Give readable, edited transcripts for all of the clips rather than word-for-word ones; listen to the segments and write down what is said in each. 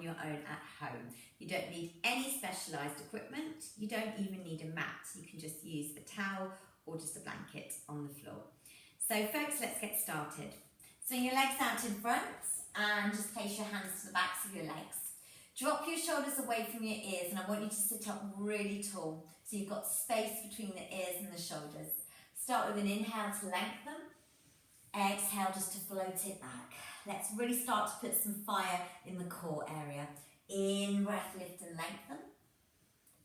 on your own at home. You don't need any specialised equipment. You don't even need a mat. You can just use a towel or just a blanket on the floor. So folks, let's get started. Swing your legs out in front and just place your hands to the backs of your legs. Drop your shoulders away from your ears, and I want you to sit up really tall so you've got space between the ears and the shoulders. Start with an inhale to lengthen. Exhale just to float it back. Let's really start to put some fire in the core area. In breath, lift and lengthen.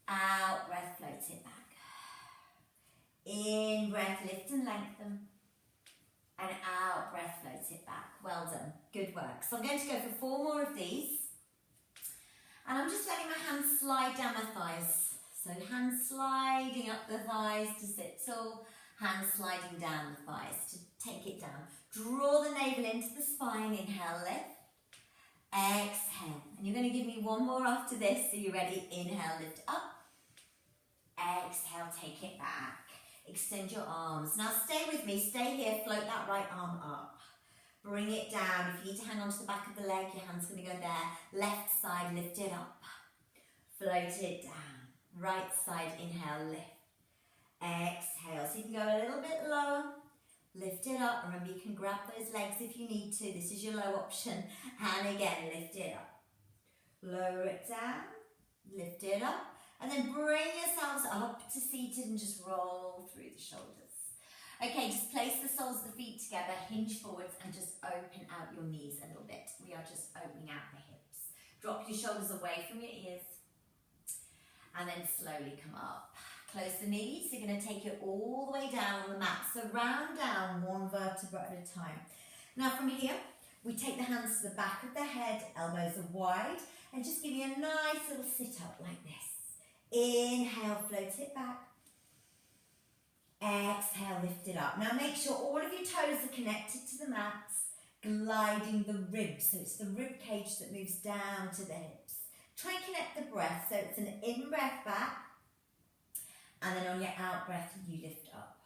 Out breath, float it back. In breath, lift and lengthen. And out breath, float it back. Well done. Good work. So I'm going to go for 4 more of these. And I'm just letting my hands slide down my thighs. So hands sliding up the thighs to sit tall. Hands sliding down the thighs to take it down. Draw the navel into the spine. Inhale, lift. Exhale. And you're going to give me 1 more after this. So you're ready? Inhale, lift up. Exhale, take it back. Extend your arms. Now stay with me. Stay here. Float that right arm up. Bring it down. If you need to hang on to the back of the leg, your hand's going to go there. Left side, lift it up. Float it down. Right side, inhale, lift. Exhale. So you can go a little bit lower. Lift it up. Remember, you can grab those legs if you need to. This is your low option. And again, lift it up. Lower it down. Lift it up. And then bring yourselves up to seated and just roll through the shoulders. Okay, just place the soles of the feet together, hinge forwards, and just open out your knees a little bit. We are just opening out the hips. Drop your shoulders away from your ears. And then slowly come up. Close the knees. You're going to take it all the way down on the mat. So round down 1 vertebra at a time. Now from here, we take the hands to the back of the head, elbows are wide, and just give me a nice little sit up like this. Inhale, float it back. Exhale, lift it up. Now make sure all of your toes are connected to the mats, gliding the ribs. So it's the rib cage that moves down to the hips. Try and connect the breath. So it's an in breath back. And then on your out breath, you lift up.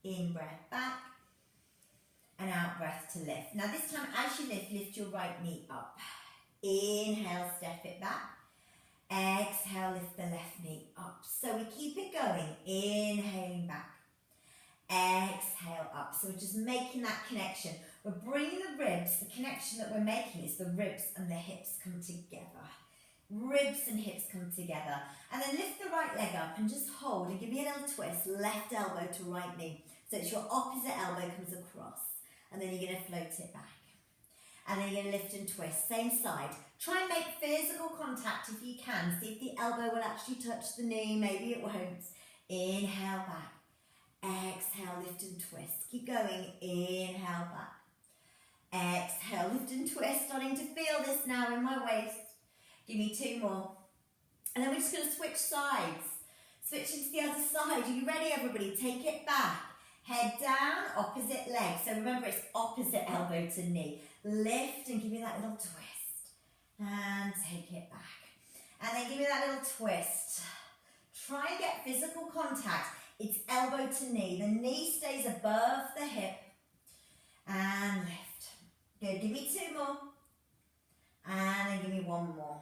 In breath back. And out breath to lift. Now this time as you lift your right knee up. Inhale, step it back. Exhale, lift the left knee up. So we keep it going. Inhaling back. Exhale up. So we're just making that connection. We're bringing the ribs, the connection that we're making is the ribs and the hips come together. Ribs and hips come together. And then lift the right leg up and just hold and give me a little twist. Left elbow to right knee. So it's your opposite elbow comes across. And then you're going to float it back. And then you're going to lift and twist. Same side. Try and make physical contact if you can. See if the elbow will actually touch the knee. Maybe it won't. Inhale back. Exhale, lift and twist. Keep going. Inhale back. Exhale, lift and twist. Starting to feel this now in my waist. Give me 2 more. And then we're just going to switch sides. Switch into the other side. Are you ready, everybody? Take it back. Head down, opposite leg. So remember, it's opposite elbow to knee. Lift and give me that little twist. And take it back. And then give me that little twist. Try and get physical contact. It's elbow to knee. The knee stays above the hip. And lift. Good. Give me 2 more. And then give me 1 more.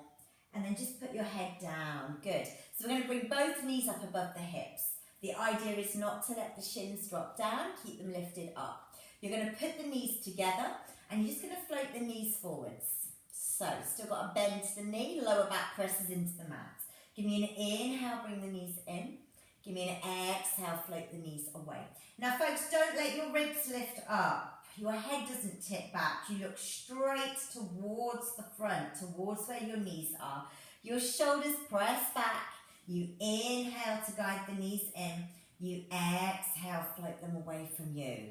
And then just put your head down. Good. So we're going to bring both knees up above the hips. The idea is not to let the shins drop down. Keep them lifted up. You're going to put the knees together and you're just going to float the knees forwards. So, still got a bend to the knee. Lower back presses into the mat. Give me an inhale, bring the knees in. Give me an exhale, float the knees away. Now folks, don't let your ribs lift up. Your head doesn't tip back. You look straight towards the front, towards where your knees are. Your shoulders press back. You inhale to guide the knees in. You exhale, float them away from you.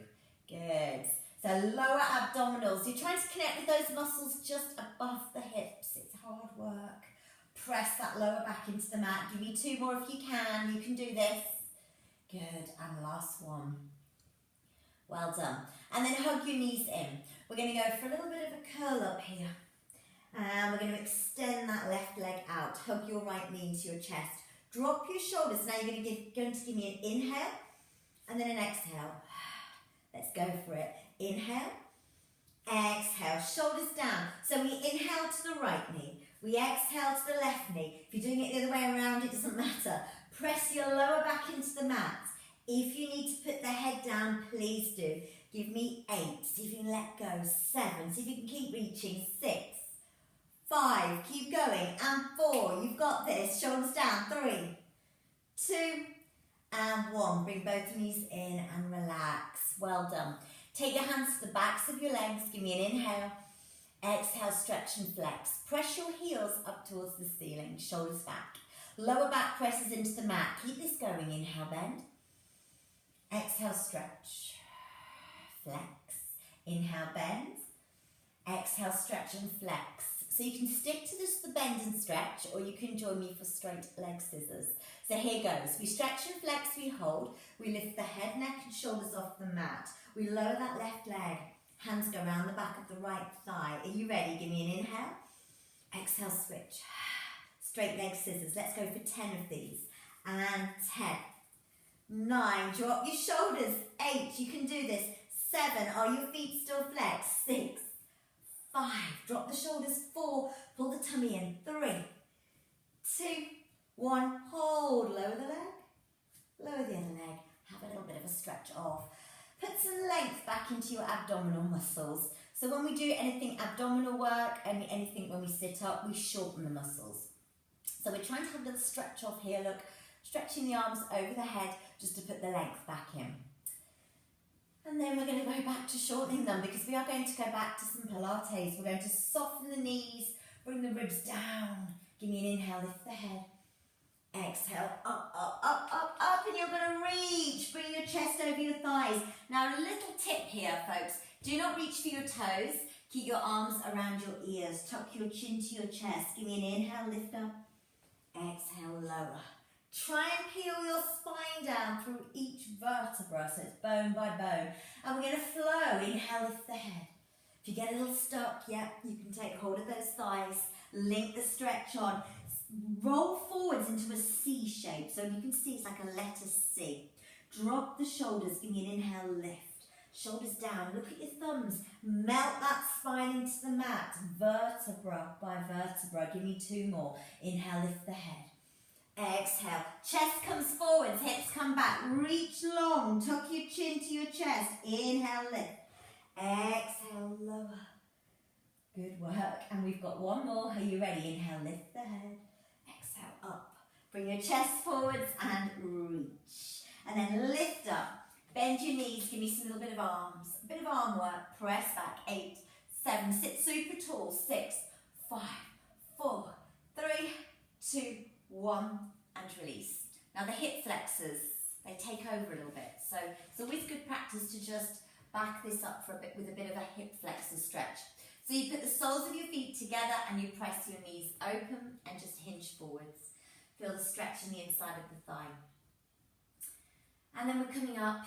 Good. So lower abdominals. You're trying to connect with those muscles just above the hips. It's hard work. Press that lower back into the mat. Give me 2 more if you can. You can do this. Good. And last one. Well done. And then hug your knees in. We're going to go for a little bit of a curl up here. And we're going to extend that left leg out. Hug your right knee into your chest. Drop your shoulders. Now you're going to give me an inhale and then an exhale. Let's go for it. Inhale. Exhale. Shoulders down. So we inhale to the right knee. We exhale to the left knee. If you're doing it the other way around, it doesn't matter. Press your lower back into the mat. If you need to put the head down, please do. Give me 8. See if you can let go. 7. See if you can keep reaching. 6. 5. Keep going. And 4. You've got this. Shoulders down. 3. 2. And 1. Bring both knees in and relax. Well done. Take your hands to the backs of your legs. Give me an inhale. Exhale, stretch and flex. Press your heels up towards the ceiling. Shoulders back. Lower back presses into the mat. Keep this going. Inhale, bend. Exhale, stretch. Flex. Inhale, bend. Exhale, stretch and flex. So you can stick to this, the bend and stretch, or you can join me for straight leg scissors. So here goes. We stretch and flex, we hold. We lift the head, neck and shoulders off the mat. We lower that left leg. Hands go around the back of the right thigh. Are you ready? Give me an inhale. Exhale, switch. Straight leg scissors. Let's go for 10 of these. And 10. 9. Drop your shoulders. 8. You can do this. 7. Are your feet still flexed? 6. 5. Drop the shoulders. 4. Pull the tummy in. 3. 2. 1. Hold. Lower the leg. Lower the other leg. Have a little bit of a stretch off. Put some length back into your abdominal muscles. So when we do anything abdominal work, anything when we sit up, we shorten the muscles. So we're trying to have a little stretch off here, look. Stretching the arms over the head just to put the length back in. And then we're going to go back to shortening them because we are going to go back to some Pilates. We're going to soften the knees, bring the ribs down. Give me an inhale, lift the head. Exhale, up, up, up, up, up, and you're going to reach. Bring your chest over your thighs. Now, a little tip here, folks. Do not reach for your toes. Keep your arms around your ears. Tuck your chin to your chest. Give me an inhale, lift up. Exhale, lower. Try and peel your spine down through each vertebra, so it's bone by bone. And we're going to flow. Inhale, lift the head. If you get a little stuck, you can take hold of those thighs. Link the stretch on. Roll forwards into a C shape. So you can see it's like a letter C. Drop the shoulders. Give me an inhale, lift. Shoulders down. Look at your thumbs. Melt that spine into the mat. Vertebra by vertebra. Give me 2 more. Inhale, lift the head. Exhale. Chest comes forwards. Hips come back. Reach long. Tuck your chin to your chest. Inhale, lift. Exhale, lower. Good work. And we've got 1 more. Are you ready? Inhale, lift the head. Exhale, up. Bring your chest forwards and reach. And then lift up. Bend your knees. Give me some little bit of arms. A bit of arm work. Press back. 8, 7. Sit super tall. 6, 5, 4, 3, 2, 1. And release. Now the hip flexors, they take over a little bit. So it's always good practice to just back this up for a bit with a bit of a hip flexor stretch. So you put the soles of your feet together and you press your knees open and just hinge forwards. Feel the stretch in the inside of the thigh. And then we're coming up,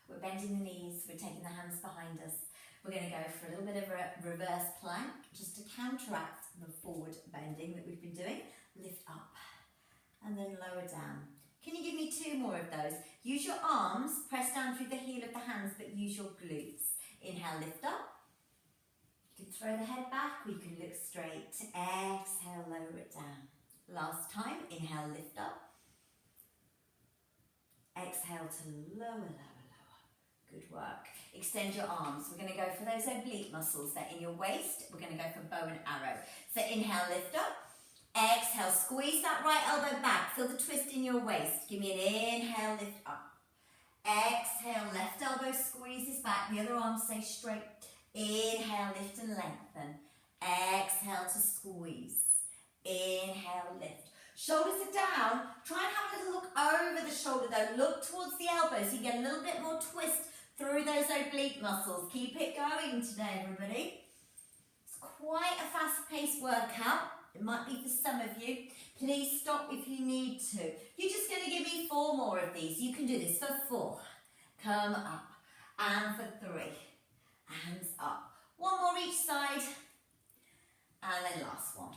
we're bending the knees, we're taking the hands behind us. We're going to go for a little bit of a reverse plank just to counteract the forward bending that we've been doing. Lift up and then lower down. Can you give me 2 more of those? Use your arms, press down through the heel of the hands, but use your glutes. Inhale, lift up. You can throw the head back or you can look straight. Exhale, lower it down. Last time, inhale, lift up. Exhale to lower, lower, lower. Good work. Extend your arms. We're going to go for those oblique muscles. They're in your waist. We're going to go for bow and arrow. So inhale, lift up. Exhale, squeeze that right elbow back. Feel the twist in your waist. Give me an inhale, lift up. Exhale, left elbow squeezes back. The other arm stay straight. Inhale, lift and lengthen. Exhale to squeeze. Inhale, lift. Shoulders are down. Try and have a little look over the shoulder though. Look towards the elbows so you get a little bit more twist through those oblique muscles. Keep it going today, everybody. It's quite a fast-paced workout. It might be for some of you. Please stop if you need to. You're just going to give me 4 more of these. You can do this for 4. Come up. And for 3. Hands up. 1 more each side. And then last one.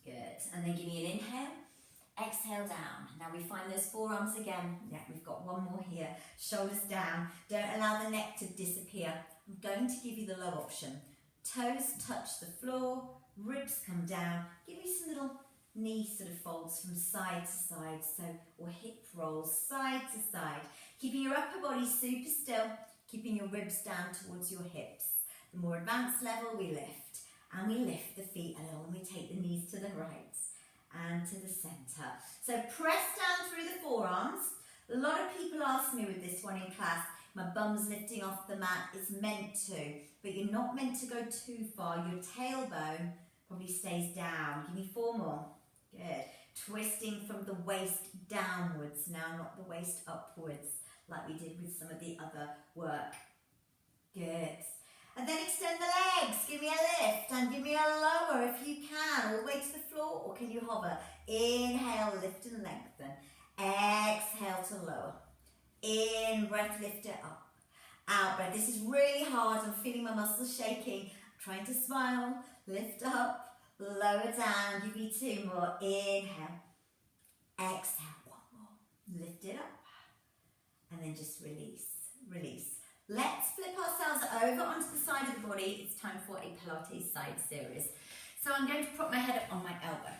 Good. And then give me an inhale. Exhale down. Now we find those forearms again. Yeah, we've got 1 more here. Shoulders down. Don't allow the neck to disappear. I'm going to give you the low option. Toes touch the floor, ribs come down. Give me some little knee sort of folds from side to side, so, or hip rolls side to side. Keeping your upper body super still, keeping your ribs down towards your hips. The more advanced level we lift, and we lift the feet a little, and we take the knees to the right and to the centre. So press down through the forearms. A lot of people ask me with this one in class, my bum's lifting off the mat. It's meant to, but you're not meant to go too far. Your tailbone probably stays down. Give me 4 more. Good. Twisting from the waist downwards now, not the waist upwards, like we did with some of the other work. Good. And then extend the legs. Give me a lift and give me a lower if you can, all the way to the floor, or can you hover? Inhale, lift and lengthen. Exhale to lower. In breath, lift it up. Out breath. This is really hard. I'm feeling my muscles shaking. I'm trying to smile. Lift up, lower down. Give me 2 more. Inhale. Exhale. 1 more. Lift it up. And then just release. Release. Let's flip ourselves over onto the side of the body. It's time for a Pilates side series. So I'm going to prop my head up on my elbow.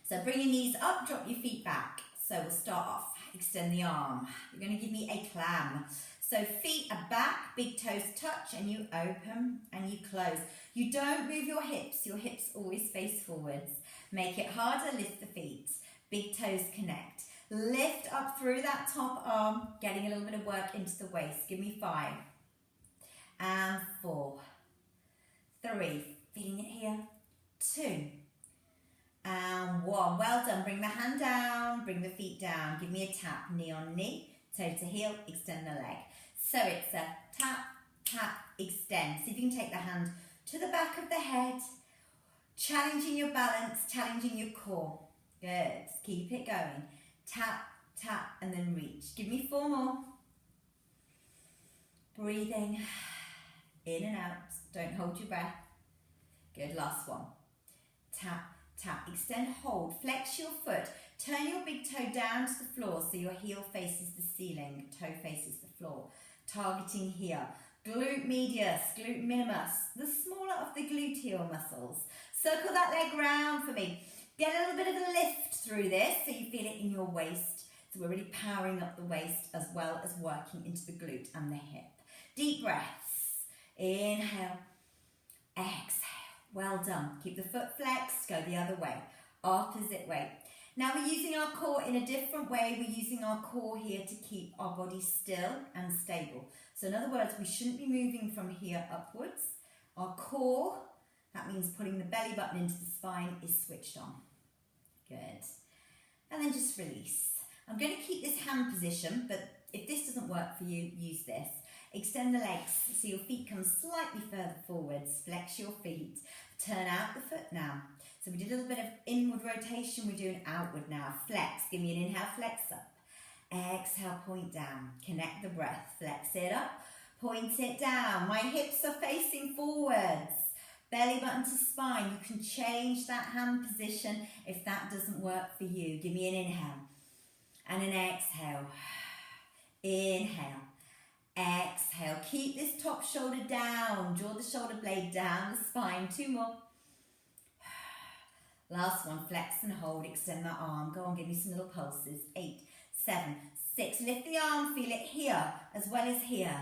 So bring your knees up, drop your feet back. So we'll start off, extend the arm. You're going to give me a clam. So feet are back, big toes touch, and you open and you close. You don't move your hips always face forwards. Make it harder, lift the feet. Big toes connect. Lift up through that top arm, getting a little bit of work into the waist. Give me 5. And 4. 3. Feeling it here. 2. And 1. Well done. Bring the hand down, bring the feet down. Give me a tap, knee on knee, toe to heel, extend the leg. So it's a tap, tap, extend. See if you can take the hand to the back of the head, challenging your balance, challenging your core. Good. Keep it going. Tap, tap, and then reach. Give me 4 more. Breathing in and out. Don't hold your breath. Good. Last one. Tap, tap, extend, hold, flex your foot, turn your big toe down to the floor so your heel faces the ceiling, toe faces the floor, targeting here. Glute medius, glute minimus, the smaller of the gluteal muscles. Circle that leg round for me. Get a little bit of a lift through this so you feel it in your waist. So we're really powering up the waist as well as working into the glute and the hip. Deep breaths. Inhale, exhale. Well done. Keep the foot flexed, go the other way, opposite way. Now we're using our core in a different way. We're using our core here to keep our body still and stable. So in other words, we shouldn't be moving from here upwards. Our core, that means putting the belly button into the spine, is switched on. Good. And then just release. I'm going to keep this hand position, but if this doesn't work for you, use this. Extend the legs so your feet come slightly further forwards. Flex your feet. Turn out the foot now. So we did a little bit of inward rotation. We're doing outward now. Flex. Give me an inhale, flex up. Exhale, point down. Connect the breath. Flex it up. Point it down. My hips are facing forwards. Belly button to spine. You can change that hand position if that doesn't work for you. Give me an inhale and an exhale. Inhale. Exhale. Keep this top shoulder down. Draw the shoulder blade down the spine. 2 more. Last one. Flex and hold. Extend that arm. Go on, give me some little pulses. 8, 7, 6. Lift the arm. Feel it here as well as here.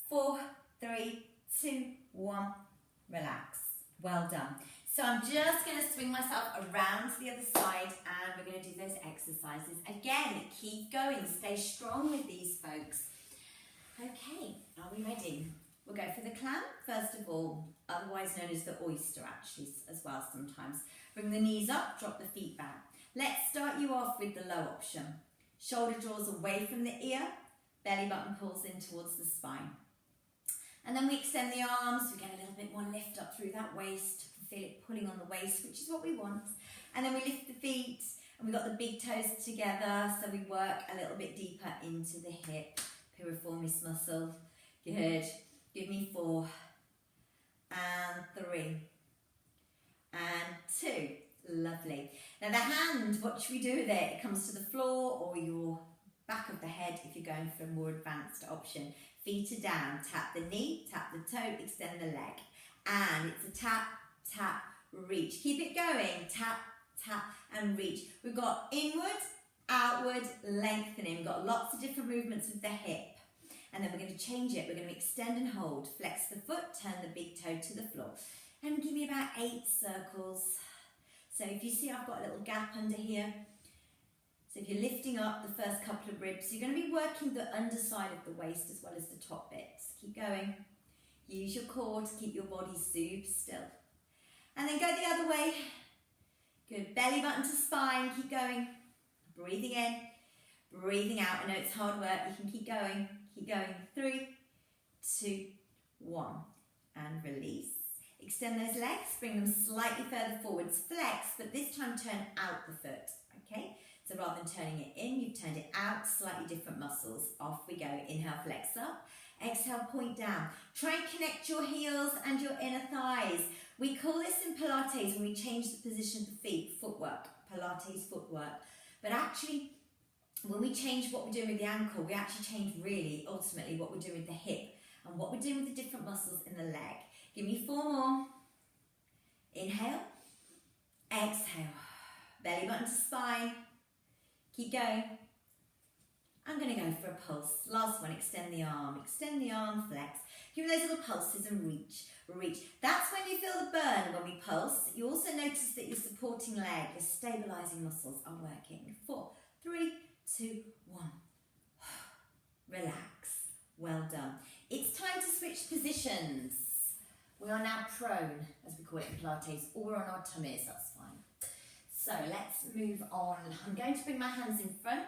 4, 3, 2, 1. Relax. Well done. So I'm just going to swing myself around to the other side and we're going to do those exercises. Again, keep going. Stay strong with these, folks. Okay, are we ready? We'll go for the clam, first of all, otherwise known as the oyster actually as well sometimes. Bring the knees up, drop the feet back. Let's start you off with the low option. Shoulder draws away from the ear, belly button pulls in towards the spine. And then we extend the arms, we get a little bit more lift up through that waist. Feel it pulling on the waist, which is what we want. And then we lift the feet, and we've got the big toes together, so we work a little bit deeper into the hip, piriformis muscle. Good. Give me 4, and 3, and 2. Lovely. Now the hand, what should we do with it? It comes to the floor or your back of the head if you're going for a more advanced option. Feet are down, tap the knee, tap the toe, extend the leg. And it's a tap, tap, reach. Keep it going. Tap, tap, and reach. We've got inward, outward, lengthening. We've got lots of different movements with the hip. And then we're going to change it. We're going to extend and hold. Flex the foot, turn the big toe to the floor. And give me about 8 circles. So if you see I've got a little gap under here. So if you're lifting up the first couple of ribs, you're going to be working the underside of the waist as well as the top bits. Keep going. Use your core to keep your body soothed still. And then go the other way. Good. Belly button to spine. Keep going. Breathing in. Breathing out. I know it's hard work. You can keep going. Keep going. 3, 2, 1. And release. Extend those legs. Bring them slightly further forwards. Flex, but this time turn out the foot. Okay? So rather than turning it in, you've turned it out. Slightly different muscles. Off we go. Inhale, flex up. Exhale, point down. Try and connect your heels and your inner thighs. We call this in Pilates when we change the position of the feet, footwork, Pilates footwork. But actually, when we change what we're doing with the ankle, we actually change really, ultimately, what we're doing with the hip and what we're doing with the different muscles in the leg. Give me 4 more. Inhale. Exhale. Belly button to spine. Keep going. I'm going to go for a pulse. Last one, extend the arm, flex. Give me those little pulses and reach, reach. That's when you feel the burn when we pulse. You also notice that your supporting leg, your stabilising muscles are working. 4, 3, 2, 1. Relax. Well done. It's time to switch positions. We are now prone, as we call it in Pilates, or on our tummies, that's fine. So let's move on. I'm going to bring my hands in front.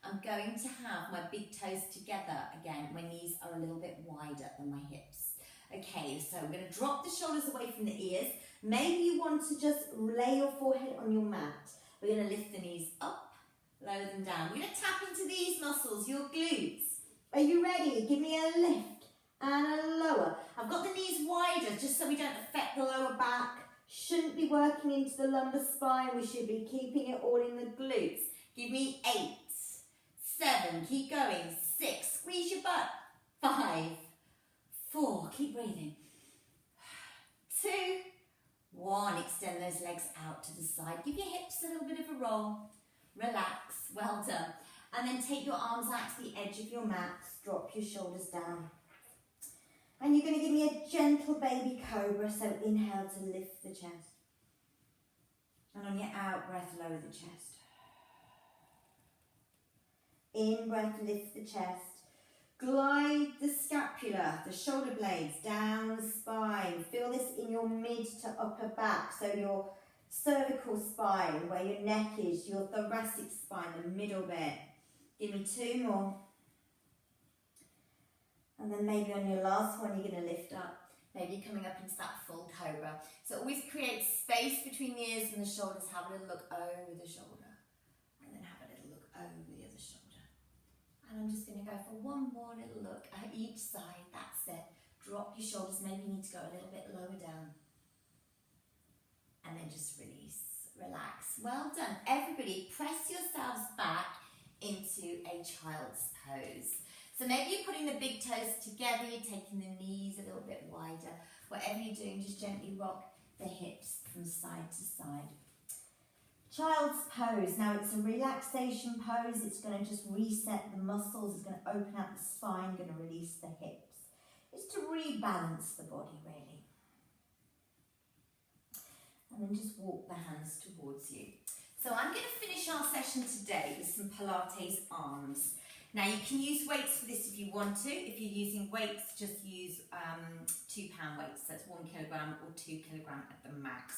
I'm going to have my big toes together again. My knees are a little bit wider than my hips. Okay, so we're going to drop the shoulders away from the ears. Maybe you want to just lay your forehead on your mat. We're going to lift the knees up, lower them down. We're going to tap into these muscles, your glutes. Are you ready? Give me a lift and a lower. I've got the knees wider just so we don't affect the lower back. Shouldn't be working into the lumbar spine. We should be keeping it all in the glutes. Give me 8. 7, keep going, 6, squeeze your butt, 5, 4, keep breathing, 2, 1, extend those legs out to the side, give your hips a little bit of a roll, relax, well done, and then take your arms out to the edge of your mat, drop your shoulders down, and you're going to give me a gentle baby cobra, so inhale to lift the chest, and on your out breath, lower the chest. In breath, lift the chest. Glide the scapula, the shoulder blades, down the spine. Feel this in your mid to upper back. So your cervical spine, where your neck is, your thoracic spine, the middle bit. Give me 2 more. And then maybe on your last one, you're going to lift up. Maybe coming up into that full cobra. So always create space between the ears and the shoulders. Have a little look over the shoulder. And then have a little look over the other shoulder. And I'm just going to go for one more little look at each side. That's it. Drop your shoulders. Maybe you need to go a little bit lower down. And then just release. Relax. Well done. Everybody, press yourselves back into a child's pose. So maybe you're putting the big toes together. You're taking the knees a little bit wider. Whatever you're doing, just gently rock the hips from side to side. Child's pose. Now it's a relaxation pose. It's going to just reset the muscles. It's going to open out the spine, going to release the hips. It's to rebalance the body, really. And then just walk the hands towards you. So I'm going to finish our session today with some Pilates arms. Now you can use weights for this if you want to. If you're using weights, just use 2 pound weights. So that's 1 kilogram or 2 kilogram at the max.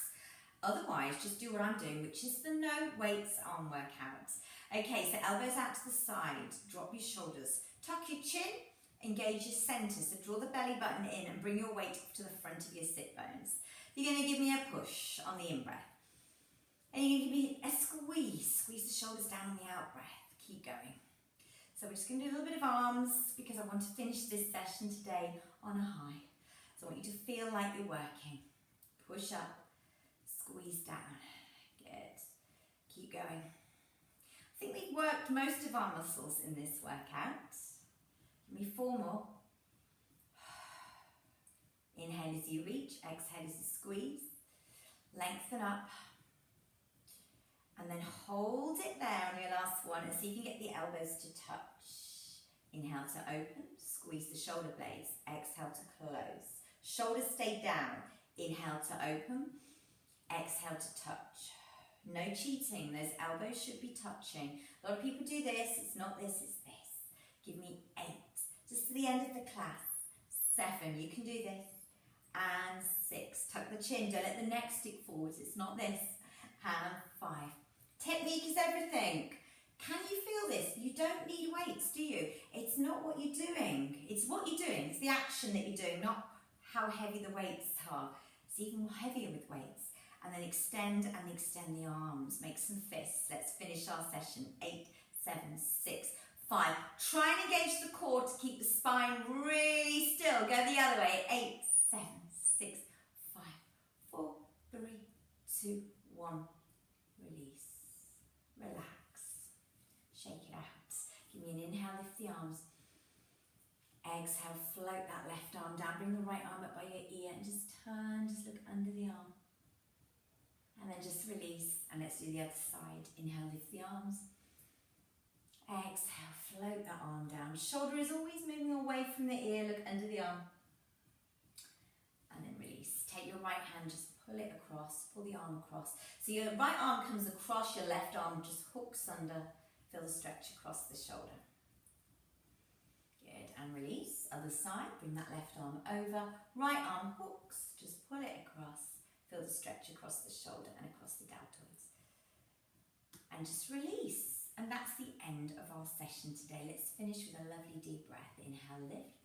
Otherwise, just do what I'm doing, which is the no weights arm workout. Okay, so elbows out to the side, drop your shoulders, tuck your chin, engage your centre. So draw the belly button in and bring your weight up to the front of your sit bones. You're going to give me a push on the in-breath. And you're going to give me a squeeze. Squeeze the shoulders down on the out-breath. Keep going. So we're just going to do a little bit of arms because I want to finish this session today on a high. So I want you to feel like you're working. Push up. Squeeze down. Good. Keep going. I think we've worked most of our muscles in this workout. Give me 4 more. Inhale as you reach, exhale as you squeeze. Lengthen up. And then hold it there on your last one and see if you can get the elbows to touch. Inhale to open, squeeze the shoulder blades. Exhale to close. Shoulders stay down. Inhale to open, exhale to touch. No cheating, those elbows should be touching. A lot of people do this, it's not this, it's this. Give me 8. Just to the end of the class. 7, you can do this. And 6, tuck the chin, don't let the neck stick forwards, it's not this. And 5. Technique is everything. Can you feel this? You don't need weights, do you? It's not what you're doing. It's what you're doing. It's the action that you're doing, not how heavy the weights are. It's even heavier with weights. And then extend and extend the arms. Make some fists. Let's finish our session. 8, 7, 6, 5. Try and engage the core to keep the spine really still. Go the other way. 8, 7, 6, 5, 4, 3, 2, 1. Release. Relax. Shake it out. Give me an inhale, lift the arms. Exhale, float that left arm down. Bring the right arm up by your ear and just turn, just look under the arm. And then just release. And let's do the other side. Inhale, lift the arms. Exhale, float that arm down. Shoulder is always moving away from the ear. Look under the arm. And then release. Take your right hand, just pull it across. Pull the arm across. So your right arm comes across, your left arm just hooks under. Feel the stretch across the shoulder. Good. And release. Other side. Bring that left arm over. Right arm hooks. Just pull it across. Feel the stretch across the shoulder and across the deltoids. And just release. And that's the end of our session today. Let's finish with a lovely deep breath. Inhale, lift.